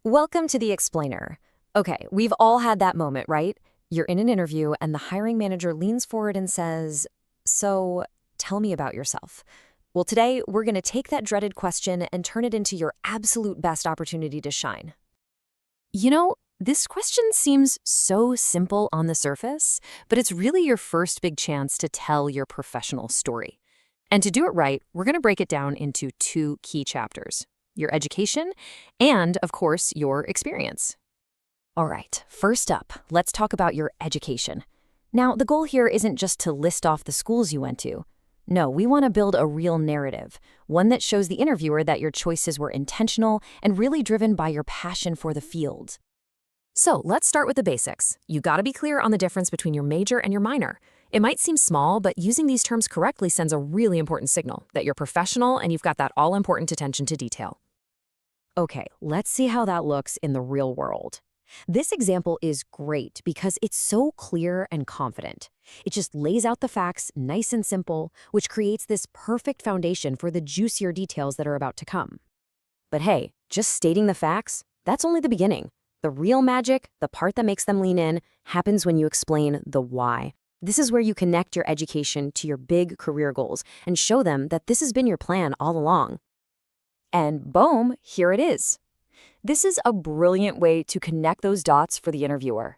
Welcome to the Explainer. Okay, we've all had that moment, right? You're in an interview and the hiring manager leans forward and says, "So, tell me about yourself." Well, today we're going to take that dreaded question and turn it into your absolute best opportunity to shine. This question seems so simple on the surface, but it's really your first big chance to tell your professional story. And to do it right, we're going to break it down into two key chapters: your education and, of course, your experience. All right, first up, let's talk about your education. Now, the goal here isn't just to list off the schools you went to. No, we want to build a real narrative, one that shows the interviewer that your choices were intentional and really driven by your passion for the field. So let's start with the basics. You gotta be clear on the difference between your major and your minor. It might seem small, but using these terms correctly sends a really important signal that you're professional and you've got that all-important attention to detail. Okay, let's see how that looks in the real world. This example is great because it's so clear and confident. It just lays out the facts nice and simple, which creates this perfect foundation for the juicier details that are about to come. But hey, just stating the facts, that's only the beginning. The real magic, the part that makes them lean in, happens when you explain the why. This is where you connect your education to your big career goals and show them that this has been your plan all along. And boom, here it is. This is a brilliant way to connect those dots for the interviewer.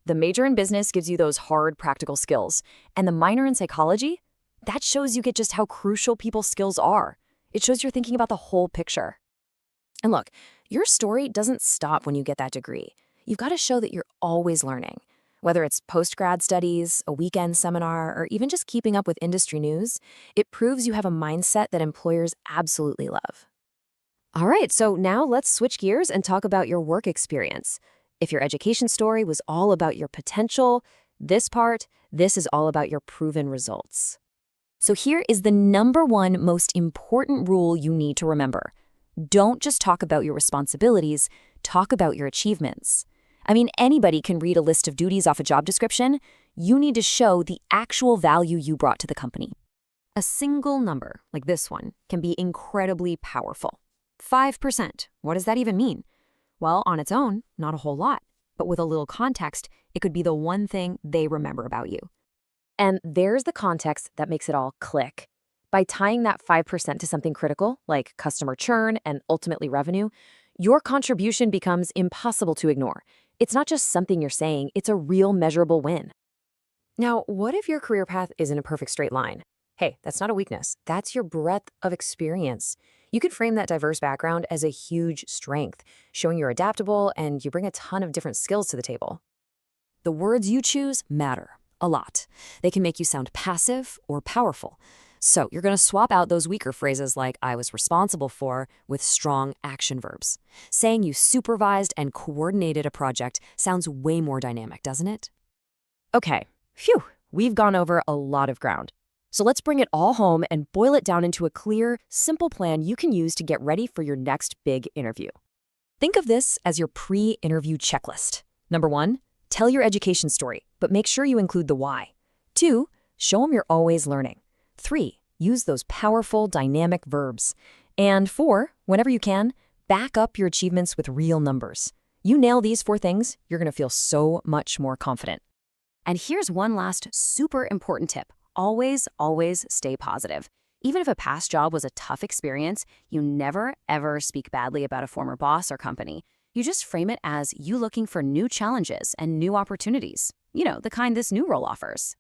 The major in business gives you those hard practical skills, and the minor in psychology, that shows you get just how crucial people's skills are. It shows you're thinking about the whole picture. And look, your story doesn't stop when you get that degree. You've got to show that you're always learning. Whether it's post-grad studies, a weekend seminar, or even just keeping up with industry news, it proves you have a mindset that employers absolutely love. All right, so now let's switch gears and talk about your work experience. If your education story was all about your potential, this is all about your proven results. So here is the number one most important rule you need to remember. Don't just talk about your responsibilities, talk about your achievements. I mean, anybody can read a list of duties off a job description. You need to show the actual value you brought to the company. A single number, like this one, can be incredibly powerful. 5%. What does that even mean? Well, on its own, not a whole lot. But with a little context, it could be the one thing they remember about you. And there's the context that makes it all click. By tying that 5% to something critical, like customer churn and ultimately revenue, your contribution becomes impossible to ignore. It's not just something you're saying, it's a real measurable win. Now, what if your career path isn't a perfect straight line? Hey, that's not a weakness. That's your breadth of experience. You could frame that diverse background as a huge strength, showing you're adaptable and you bring a ton of different skills to the table. The words you choose matter a lot. They can make you sound passive or powerful. So you're going to swap out those weaker phrases like "I was responsible for" with strong action verbs. Saying you supervised and coordinated a project sounds way more dynamic, doesn't it? Okay, phew, we've gone over a lot of ground. So let's bring it all home and boil it down into a clear, simple plan you can use to get ready for your next big interview. Think of this as your pre-interview checklist. Number 1, tell your education story, but make sure you include the why. 2, show them you're always learning. 3, use those powerful, dynamic verbs. And 4, whenever you can, back up your achievements with real numbers. You nail these 4 things, you're going to feel so much more confident. And here's one last super important tip. Always, always stay positive. Even if a past job was a tough experience, you never, ever speak badly about a former boss or company. You just frame it as you looking for new challenges and new opportunities. You know, the kind this new role offers.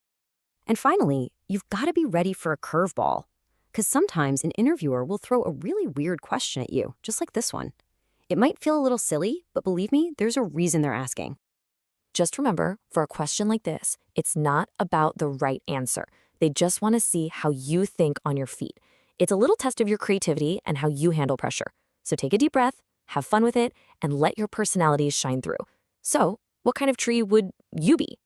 And finally, you've got to be ready for a curveball. Because sometimes an interviewer will throw a really weird question at you, just like this one. It might feel a little silly, but believe me, there's a reason they're asking. Just remember, for a question like this, it's not about the right answer. They just want to see how you think on your feet. It's a little test of your creativity and how you handle pressure. So take a deep breath, have fun with it, and let your personality shine through. So, what kind of tree would you be?